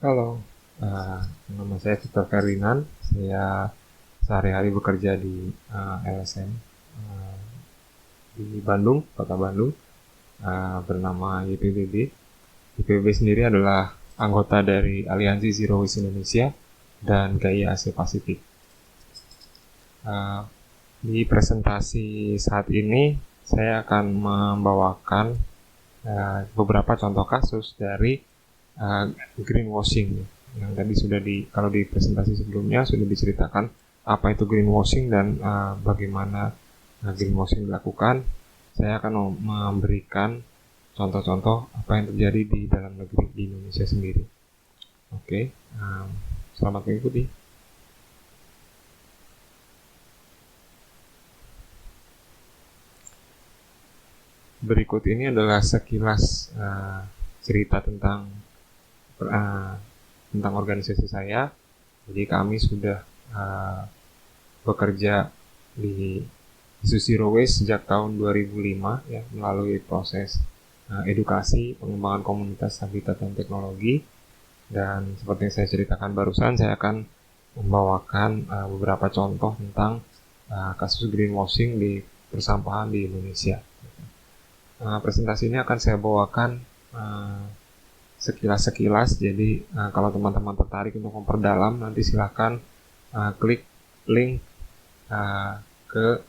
Halo, nama saya Victor Ferdinand. Saya sehari-hari bekerja di LSM eh, di Bandung, Kota Bandung, bernama YPBB. YPBB sendiri adalah anggota dari Aliansi Zero Waste Indonesia dan GAIA Asia Pasifik. Eh, di presentasi saat ini, saya akan membawakan beberapa contoh kasus dari uh, greenwashing yang tadi sudah kalau di presentasi sebelumnya sudah diceritakan apa itu greenwashing dan bagaimana greenwashing dilakukan. Saya akan memberikan contoh-contoh apa yang terjadi di dalam negeri di Indonesia sendiri. Oke, selamat mengikuti. Berikut ini adalah sekilas cerita uh, tentang organisasi saya. Jadi kami sudah bekerja di isu Zero Waste sejak tahun 2005 ya, melalui proses edukasi, pengembangan komunitas habitat dan teknologi. Dan seperti yang saya ceritakan barusan, saya akan membawakan beberapa contoh tentang kasus greenwashing di persampahan di Indonesia. Presentasi ini akan saya bawakan sekilas-sekilas. Jadi kalau teman-teman tertarik untuk memperdalam, nanti silahkan klik link ke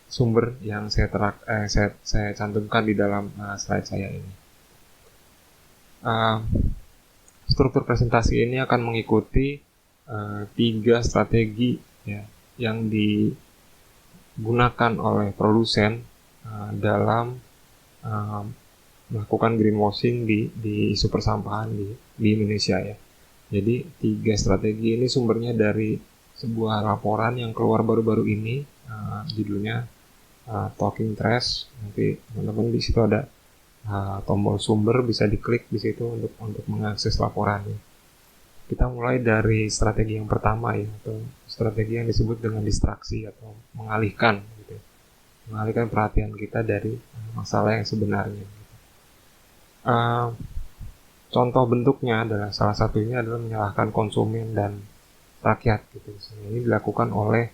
sumber yang saya cantumkan di dalam slide saya ini. Struktur presentasi ini akan mengikuti 3 strategi ya, yang digunakan oleh produsen dalam melakukan greenwashing di isu persampahan di Indonesia ya. Jadi 3 strategi ini sumbernya dari sebuah laporan yang keluar baru-baru ini, judulnya Talking Trash. Nanti teman-teman di situ ada tombol sumber, bisa diklik di situ untuk mengakses laporannya. Kita mulai dari strategi yang pertama ya, atau strategi yang disebut dengan distraksi atau mengalihkan gitu. Mengalihkan perhatian kita dari masalah yang sebenarnya. Contoh bentuknya adalah salah satunya adalah menyalahkan konsumen dan rakyat gitu. Ini dilakukan oleh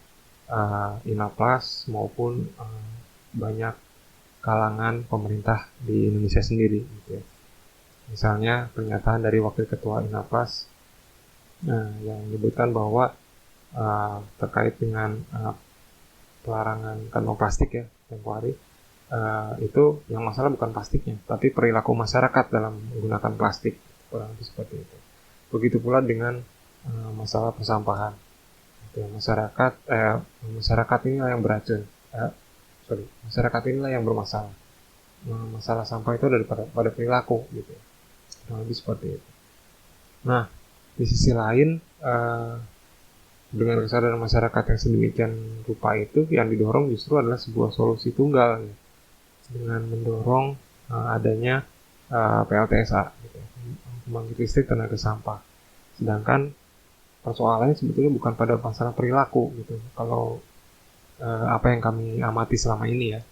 Inaplas maupun banyak kalangan pemerintah di Indonesia sendiri gitu ya. Misalnya pernyataan dari Wakil Ketua Inaplas yang menyebutkan bahwa terkait dengan pelarangan kantong plastik ya tempo hari, itu yang masalah bukan plastiknya, tapi perilaku masyarakat dalam menggunakan plastik, kurang lebih seperti itu. Begitu pula dengan masalah persampahan. Masyarakat inilah yang beracun. Masyarakat inilah yang bermasalah. Masalah sampah itu pada perilaku, gitu. Kurang lebih seperti itu. Nah, di sisi lain, dengan kesadaran masyarakat yang sedemikian rupa itu, yang didorong justru adalah sebuah solusi tunggal ya, dengan mendorong adanya PLTSA gitu, pembangkit listrik tenaga sampah. Sedangkan persoalannya sebetulnya bukan pada masalah perilaku gitu, kalau apa yang kami amati selama ini ya,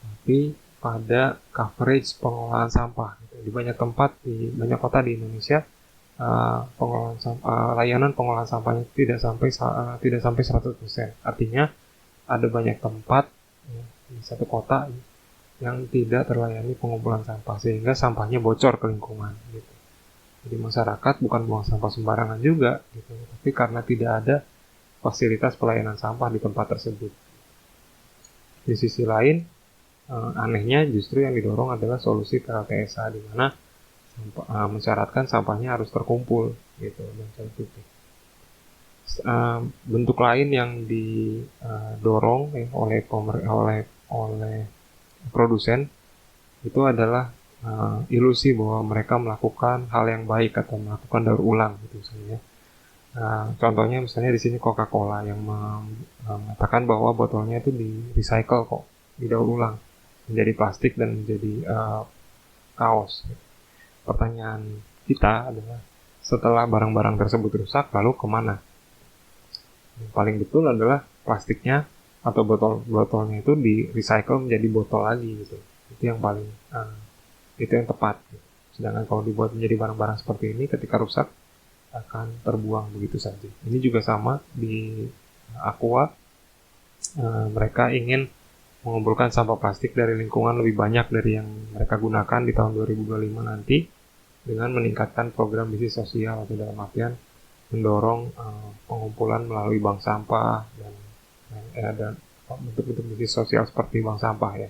tapi pada coverage pengelolaan sampah gitu. Di banyak tempat, di banyak kota di Indonesia, layanan pengolahan sampahnya tidak sampai 100%. Artinya ada banyak tempat ya, di satu kota yang tidak terlayani pengumpulan sampah, sehingga sampahnya bocor ke lingkungan gitu. Jadi masyarakat bukan buang sampah sembarangan juga gitu, tapi karena tidak ada fasilitas pelayanan sampah di tempat tersebut. Di sisi lain, anehnya justru yang didorong adalah solusi PLTSA, di mana mensyaratkan sampahnya harus terkumpul gitu dan tertutup. Bentuk lain yang didorong oleh produsen itu adalah ilusi bahwa mereka melakukan hal yang baik atau melakukan daur ulang gitu misalnya. Contohnya misalnya di sini Coca-Cola yang mengatakan bahwa botolnya itu di recycle kok, didaur ulang menjadi plastik dan menjadi kaos. Pertanyaan kita adalah, setelah barang-barang tersebut rusak, lalu kemana? Yang paling betul adalah plastiknya atau botolnya itu di recycle menjadi botol lagi gitu. Itu yang tepat. Sedangkan kalau dibuat menjadi barang-barang seperti ini, ketika rusak akan terbuang begitu saja. Ini juga sama di Aqua, mereka ingin mengumpulkan sampah plastik dari lingkungan lebih banyak dari yang mereka gunakan di tahun 2025 nanti dengan meningkatkan program bisnis sosial, atau dalam artian mendorong pengumpulan melalui bank sampah dan bentuk-bentuk bisnis sosial seperti bank sampah ya.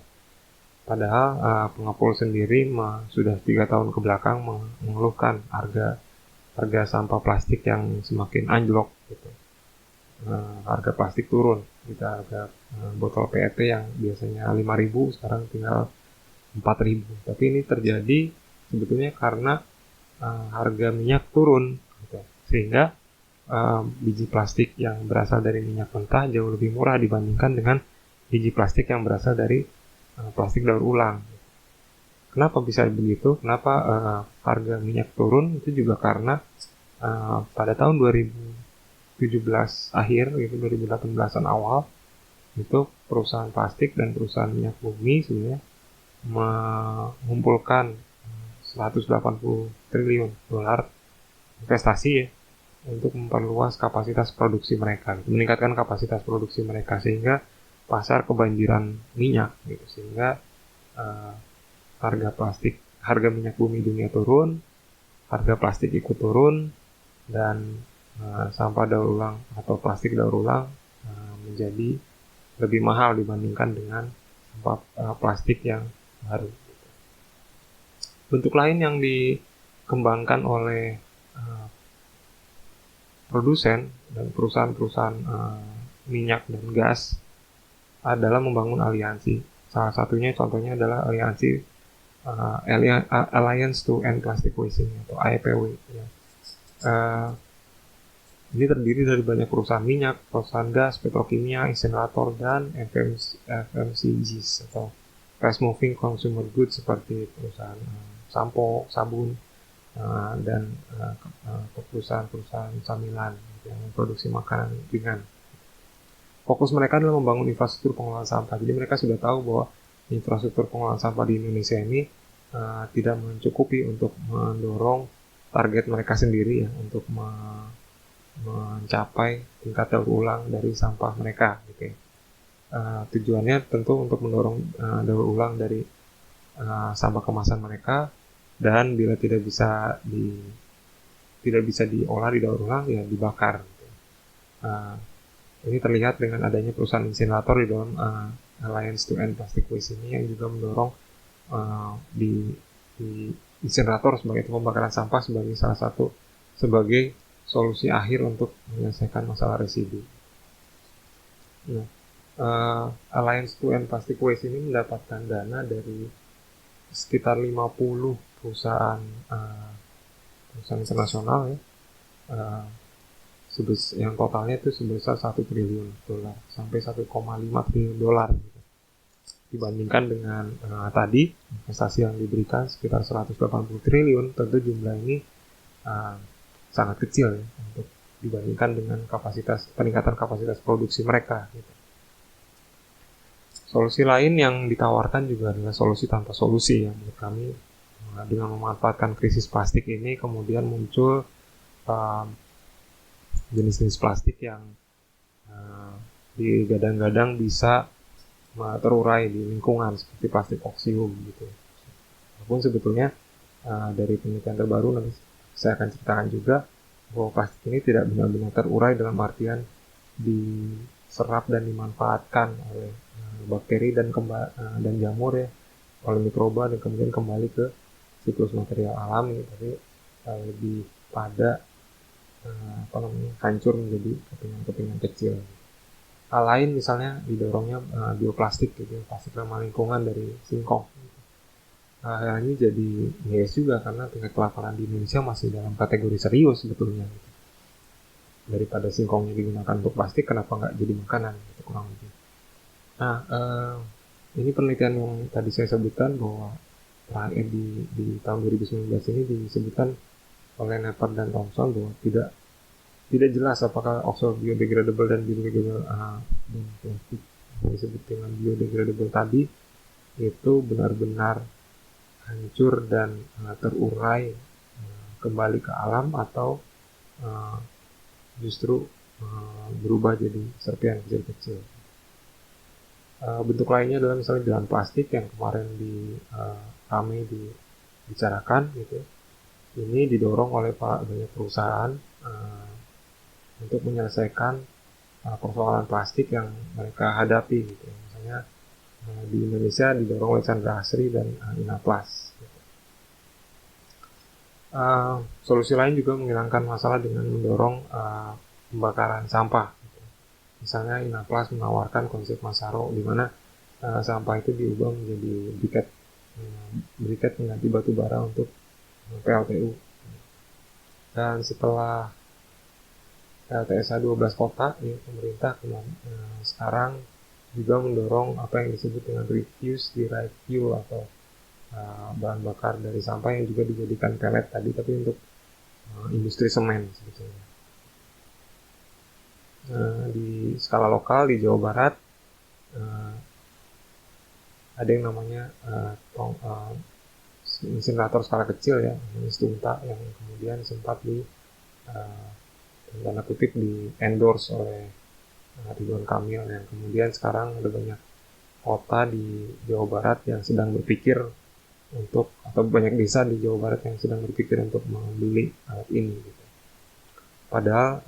Padahal pengepul sendiri sudah 3 tahun ke belakang mengeluhkan harga sampah plastik yang semakin anjlok gitu. Harga plastik turun, kita harga botol PET yang biasanya 5.000 sekarang tinggal 4.000. Tapi ini terjadi sebetulnya karena harga minyak turun gitu. Sehingga biji plastik yang berasal dari minyak mentah jauh lebih murah dibandingkan dengan biji plastik yang berasal dari plastik daur ulang. Kenapa bisa begitu? Kenapa harga minyak turun? Itu juga karena pada tahun 2017 akhir, gitu 2018an awal, itu perusahaan plastik dan perusahaan minyak bumi sebenarnya mengumpulkan 180 triliun dolar investasi ya, untuk memperluas kapasitas produksi mereka, meningkatkan kapasitas produksi mereka sehingga pasar kebanjiran minyak gitu, sehingga harga minyak bumi dunia turun, harga plastik ikut turun, dan sampah daur ulang atau plastik daur ulang menjadi lebih mahal dibandingkan dengan sampah plastik yang baru. Bentuk lain yang dikembangkan oleh produsen dan perusahaan-perusahaan minyak dan gas adalah membangun aliansi. Salah satunya contohnya adalah aliansi Alliance to End Plastic Waste atau AEPW. Ya. Ini terdiri dari banyak perusahaan minyak, perusahaan gas, petrokimia, insinerator, dan FMCGs atau Fast Moving Consumer Goods seperti perusahaan sampo, sabun, dan perusahaan-perusahaan camilan yang memproduksi makanan ringan. Fokus mereka adalah membangun infrastruktur pengolahan sampah. Jadi mereka sudah tahu bahwa infrastruktur pengolahan sampah di Indonesia ini tidak mencukupi untuk mendorong target mereka sendiri ya, untuk mencapai tingkat daur ulang dari sampah mereka. Gitu ya. Tujuannya tentu untuk mendorong daur ulang dari sampah kemasan mereka, dan bila tidak bisa diolah di daur ulang ya dibakar. Gitu. Ini terlihat dengan adanya perusahaan insinerator di dalam Alliance to End Plastic Waste ini, yang juga mendorong di insinerator sebagai pembakaran sampah sebagai solusi akhir untuk menyelesaikan masalah residu. Nah, Alliance to End Plastic Waste ini mendapatkan dana dari sekitar 50 perusahaan internasional ya, yang totalnya itu sebesar 1 triliun dolar sampai 1,5 triliun dolar gitu. Dibandingkan dengan tadi investasi yang diberikan sekitar 180 triliun, tentu jumlah ini sangat kecil ya, untuk dibandingkan dengan peningkatan kapasitas produksi mereka gitu. Solusi lain yang ditawarkan juga adalah solusi tanpa solusi ya, menurut kami. Dengan memanfaatkan krisis plastik ini kemudian muncul jenis-jenis plastik yang digadang-gadang bisa terurai di lingkungan seperti plastik oksium gitu. Walaupun sebetulnya dari penelitian terbaru nanti saya akan ceritakan juga bahwa plastik ini tidak benar-benar terurai dalam artian diserap dan dimanfaatkan oleh bakteri dan jamur ya, oleh mikroba dan kemudian kembali ke siklus material alami, tapi lebih pada hancur menjadi kepingan-kepingan kecil. Hal lain misalnya didorongnya bioplastik gitu, plastik ramah lingkungan dari singkong. Hal ini jadi miris juga karena tingkat kelaparan di Indonesia masih dalam kategori serius sebetulnya. Gitu. Daripada singkongnya digunakan untuk plastik, kenapa nggak jadi makanan? Gitu, kurang lebih. Nah, ini penelitian yang tadi saya sebutkan bahwa terakhir di tahun 2019 ini disebutkan oleh Nepper dan Thomson bahwa tidak jelas apakah oxo biodegradable dan biodegradable dan plastik yang disebut dengan biodegradable tadi itu benar-benar hancur dan terurai kembali ke alam, atau uh, justru berubah jadi serpihan kecil-kecil. Bentuk lainnya adalah misalnya jalan plastik yang kemarin ramai dibicarakan gitu. Ini didorong oleh banyak perusahaan untuk menyelesaikan persoalan plastik yang mereka hadapi gitu. Misalnya di Indonesia didorong oleh Chandra Asri dan Inaplas. Gitu. Solusi lain juga menghilangkan masalah dengan mendorong pembakaran sampah. Gitu. Misalnya Inaplas menawarkan konsep Masaro di mana sampah itu diubah menjadi briket pengganti batu bara untuk PLTU. Dan setelah LTSA 12 kota, ya, pemerintah sekarang juga mendorong apa yang disebut dengan refuse derived fuel atau bahan bakar dari sampah yang juga dijadikan pellet tadi, tapi untuk industri semen sebetulnya. Di skala lokal di Jawa Barat ada yang namanya insinerator skala kecil ya, Stunta, yang kemudian sempat di tanda kutip di endorse oleh Ridwan Kamil, yang kemudian sekarang ada banyak kota di Jawa Barat yang sedang berpikir untuk, atau banyak desa di Jawa Barat yang sedang berpikir untuk membeli alat ini gitu. Padahal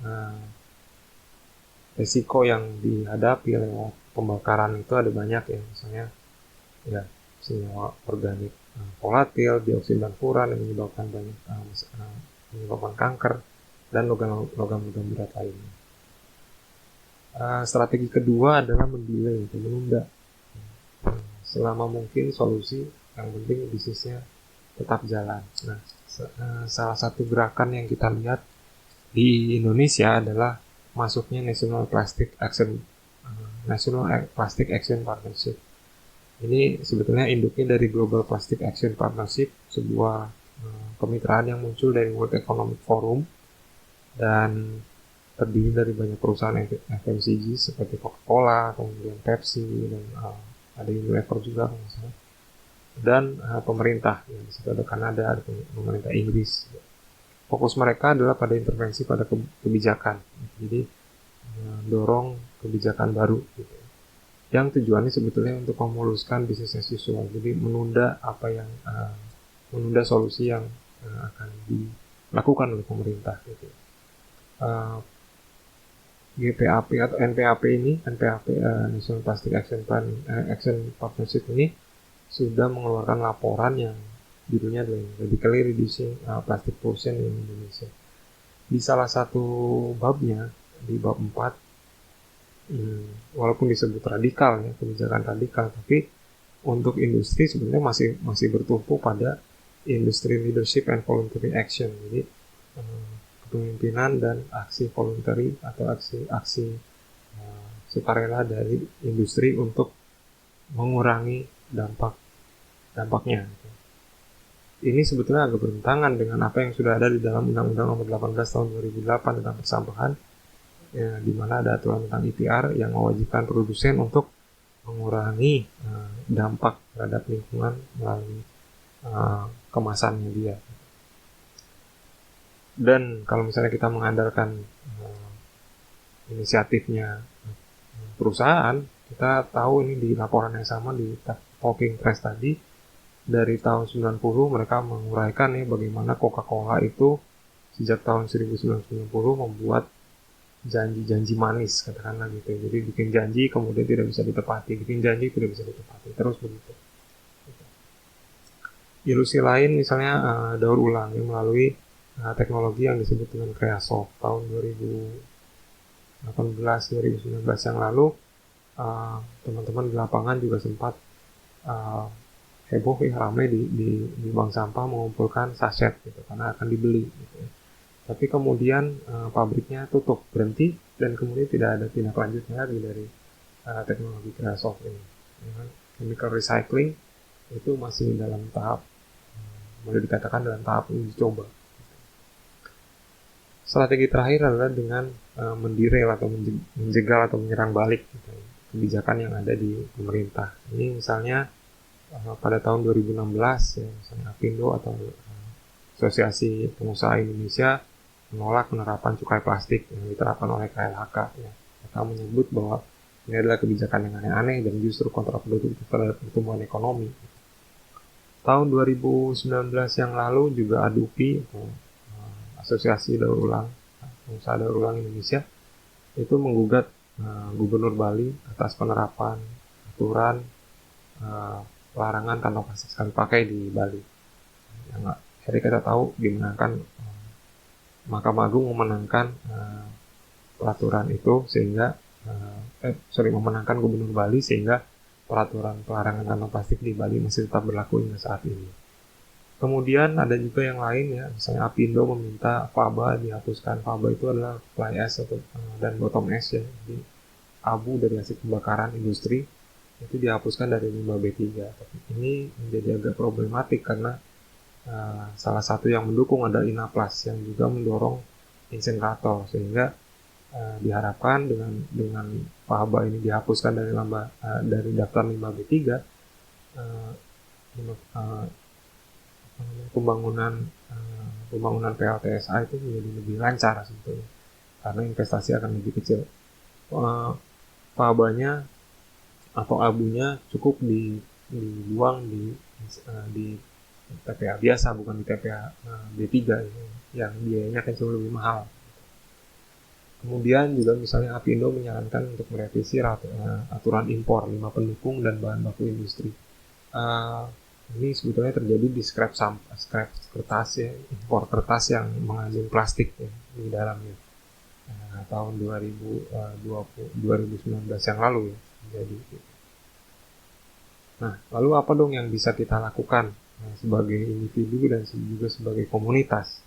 resiko yang dihadapi lewat pembakaran itu ada banyak ya, misalnya ya senyawa organik volatil, dioksida furan yang menyebabkan kanker dan logam berat lainnya. Strategi kedua adalah mendelay atau menunda selama mungkin solusi, yang penting bisnisnya tetap jalan. Nah, salah satu gerakan yang kita lihat di Indonesia adalah masuknya National Plastic Action Partnership. Ini sebetulnya induknya dari Global Plastic Action Partnership, sebuah kemitraan yang muncul dari World Economic Forum dan terdiri dari banyak perusahaan FMCG seperti Coca-Cola, kemudian Pepsi, dan ada Unilever juga dan pemerintah, ya, di situ ada Kanada, ada pemerintah Inggris. Fokus mereka adalah pada intervensi pada kebijakan, jadi dorong kebijakan baru gitu. Yang tujuannya sebetulnya untuk memuluskan bisnis as usual, jadi menunda menunda solusi yang akan dilakukan oleh pemerintah gitu. GPAP atau NPAP ini, National Plastic Action Partnership ini sudah mengeluarkan laporan yang judulnya adalah Radically Reducing Plastic Pollution in Indonesia. Di salah satu babnya, di bab 4, walaupun disebut radikal ya, kebijakan radikal, tapi untuk industri sebenarnya masih bertumpu pada industry leadership and voluntary action. Jadi kepemimpinan dan aksi voluntary atau aksi sukarela dari industri untuk mengurangi dampaknya. Ini sebetulnya agak bertentangan dengan apa yang sudah ada di dalam Undang-Undang Nomor 18 Tahun 2008 tentang persampahan, ya, di mana ada aturan tentang IPR yang mewajibkan produsen untuk mengurangi dampak terhadap lingkungan melalui kemasannya dia. Dan kalau misalnya kita mengandalkan inisiatifnya perusahaan, kita tahu ini di laporan yang sama di Talking Press tadi, dari tahun 90 mereka menguraikan ya bagaimana Coca-Cola itu sejak tahun 1990 membuat janji-janji manis, katakanlah gitu. Jadi bikin janji kemudian tidak bisa ditepati, bikin janji tidak bisa ditepati, terus begitu. Ilusi lain misalnya daur ulang yang melalui teknologi yang disebut dengan Creasoft. Tahun 2018-2019 yang lalu teman-teman di lapangan juga sempat heboh ya, ramai di bank sampah mengumpulkan saset gitu karena akan dibeli gitu. Tapi kemudian pabriknya tutup, berhenti, dan kemudian tidak ada tindak lanjutnya lagi dari teknologi Creasoft ini. Chemical recycling itu masih dalam tahap, boleh dikatakan dalam tahap uji coba. Strategi terakhir adalah dengan mendirel atau menjegal atau menyerang balik gitu, kebijakan yang ada di pemerintah. Ini misalnya pada tahun 2016 ya, misalnya Apindo atau Asosiasi Pengusaha Indonesia menolak penerapan cukai plastik yang diterapkan oleh KLHK. Ya. Mereka menyebut bahwa ini adalah kebijakan yang aneh-aneh dan justru kontraproduktif terhadap pertumbuhan ekonomi. Tahun 2019 yang lalu juga ADUPI, Asosiasi Daur Ulang Pengusaha Daur Ulang Indonesia, itu menggugat Gubernur Bali atas penerapan aturan larangan kantong plastik sekali pakai di Bali. Yang jadi kita tahu dimenangkan Mahkamah Agung memenangkan peraturan itu sehingga memenangkan Gubernur Bali sehingga peraturan pelarangan kantong plastik di Bali masih tetap berlaku hingga saat ini. Kemudian ada juga yang lain ya, misalnya Apindo meminta faba dihapuskan. Faba itu adalah fly ash atau dan bottom ash ya, jadi abu dari hasil pembakaran industri itu dihapuskan dari limbah B3. Tapi ini menjadi agak problematik karena salah satu yang mendukung adalah Inaplas yang juga mendorong insenerator sehingga diharapkan dengan faba ini dihapuskan dari daftar limbah B3, pembangunan PLTSA itu menjadi lebih lancar sebetulnya karena investasi akan lebih kecil. Fabanya atau abunya cukup dibuang di TPA biasa, bukan di TPA B3 yang biayanya akan jauh lebih mahal. Kemudian juga misalnya Apindo menyarankan untuk merevisi aturan impor limbah pendukung dan bahan baku industri. Ini sebetulnya terjadi di scrap kertas ya, impor kertas yang mengandung plastik ya, di dalamnya. Tahun 2019 yang lalu ya. Jadi, nah, lalu apa dong yang bisa kita lakukan sebagai individu dan juga sebagai komunitas?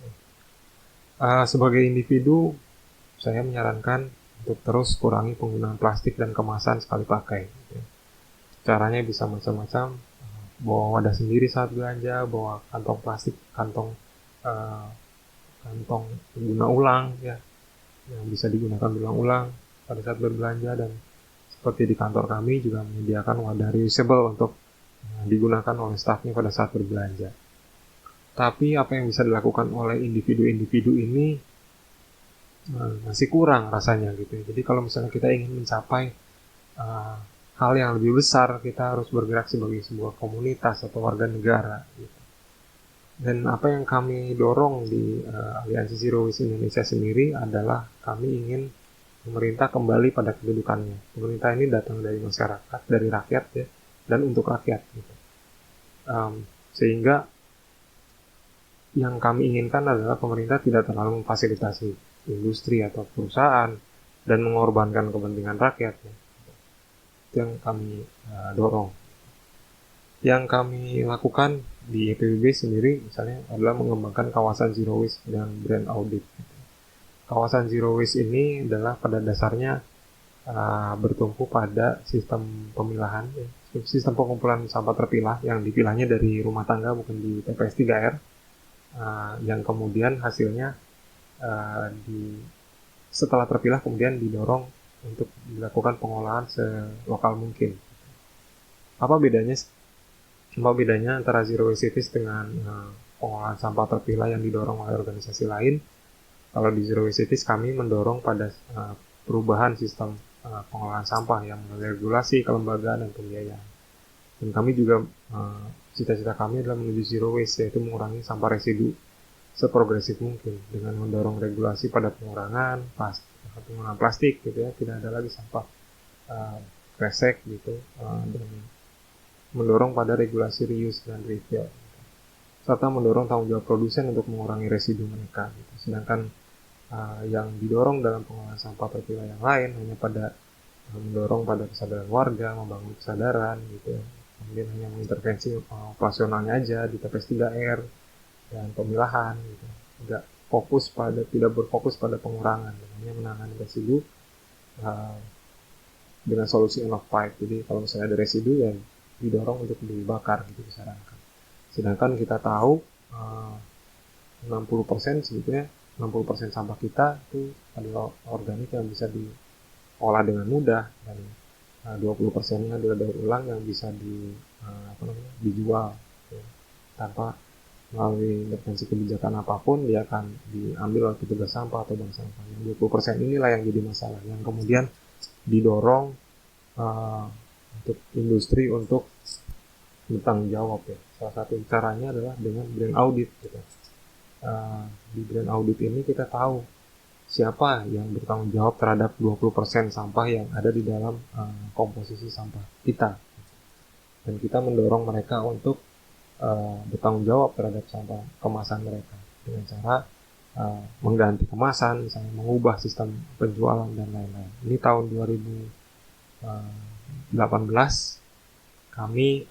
Sebagai individu, saya menyarankan untuk terus kurangi penggunaan plastik dan kemasan sekali pakai. Caranya bisa macam-macam. Bawa wadah sendiri saat belanja, bawa kantong plastik, kantong guna ulang ya, yang bisa digunakan berulang-ulang pada saat berbelanja, dan seperti di kantor kami juga menyediakan wadah reusable untuk digunakan oleh stafnya pada saat berbelanja. Tapi apa yang bisa dilakukan oleh individu-individu ini masih kurang rasanya gitu ya. Jadi kalau misalnya kita ingin mencapai hal yang lebih besar, kita harus bergerak sebagai sebuah komunitas atau warga negara gitu. Dan apa yang kami dorong di Aliansi Zero Waste Indonesia sendiri adalah kami ingin pemerintah kembali pada kedudukannya. Pemerintah ini datang dari masyarakat, dari rakyat ya, dan untuk rakyat gitu. Sehingga yang kami inginkan adalah pemerintah tidak terlalu memfasilitasi industri atau perusahaan dan mengorbankan kepentingan rakyat ya. Itu yang kami dorong. Yang kami lakukan di EPBB sendiri misalnya adalah mengembangkan kawasan Zero Waste dengan brand audit. Kawasan Zero Waste ini adalah pada dasarnya bertumpu pada sistem pemilahan, sistem pengumpulan sampah terpilah yang dipilahnya dari rumah tangga bukan di TPS 3R, yang kemudian hasilnya setelah terpilah kemudian didorong untuk dilakukan pengolahan selokal mungkin. Apa bedanya antara Zero Waste Cities dengan pengolahan sampah terpilah yang didorong oleh organisasi lain? Kalau di Zero Waste Cities kami mendorong pada perubahan sistem pengolahan sampah yang melalui regulasi, kelembagaan, dan pembiayaan. Dan kami juga cita-cita kami adalah menuju Zero Waste, yaitu mengurangi sampah residu seprogresif mungkin dengan mendorong regulasi pada penggunaan plastik gitu ya, tidak ada lagi sampah kresek gitu, dan mendorong pada regulasi reuse dan refill, serta mendorong tanggung jawab produsen untuk mengurangi residu mereka gitu. Sedangkan yang didorong dalam pengolahan sampah terpilah yang lain hanya pada mendorong pada kesadaran warga, membangun kesadaran gitu ya. Kemudian hanya mengintervensi operasionalnya aja di TPS 3R dan pemilahan gitu. Tidak berfokus pada pengurangan, hanya menangani residu dengan solusi end of pipe. Jadi kalau misalnya ada residu ya didorong untuk dibakar gitu disarankan. Sedangkan kita tahu 60% sebetulnya 60% sampah kita itu adalah organik yang bisa diolah dengan mudah, dan 20%-nya adalah daur ulang yang bisa dijual ya, tanpa melalui intervensi kebijakan apapun dia akan diambil oleh petugas sampah atau bank sampah. Yang 20% inilah yang jadi masalah, yang kemudian didorong untuk industri untuk bertanggung jawab ya. Salah satu caranya adalah dengan brand audit gitu. Di brand audit ini kita tahu siapa yang bertanggung jawab terhadap 20% sampah yang ada di dalam komposisi sampah kita. Dan kita mendorong mereka untuk bertanggung jawab terhadap sampah kemasan mereka dengan cara mengganti kemasan, misalnya mengubah sistem penjualan dan lain-lain. Ini tahun 2018 kami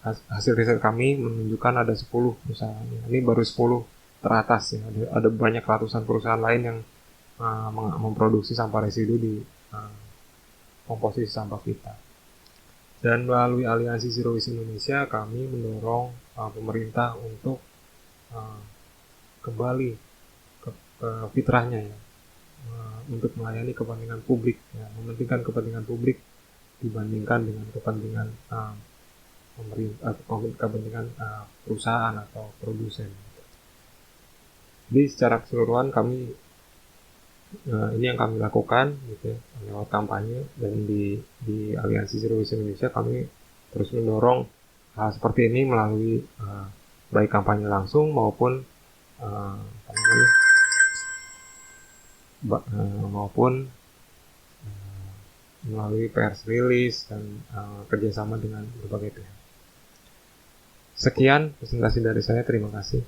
hasil riset kami menunjukkan ada 10 perusahaan. Ini baru 10 teratas ya. Ada banyak ratusan perusahaan lain yang memproduksi sampah residu di komposisi sampah kita. Dan melalui Aliansi Zero Waste Indonesia kami mendorong pemerintah untuk kembali ke fitrahnya ya, untuk melayani kepentingan publik ya, mementingkan kepentingan publik dibandingkan dengan kepentingan pemerintah, kepentingan perusahaan atau produsen. Jadi secara keseluruhan kami ini yang kami lakukan gitu ya, lewat kampanye, dan di Aliansi Zero Waste Indonesia kami terus mendorong hal seperti ini melalui baik kampanye langsung maupun maupun melalui press release dan kerjasama dengan berbagai pihak. Sekian presentasi dari saya, terima kasih.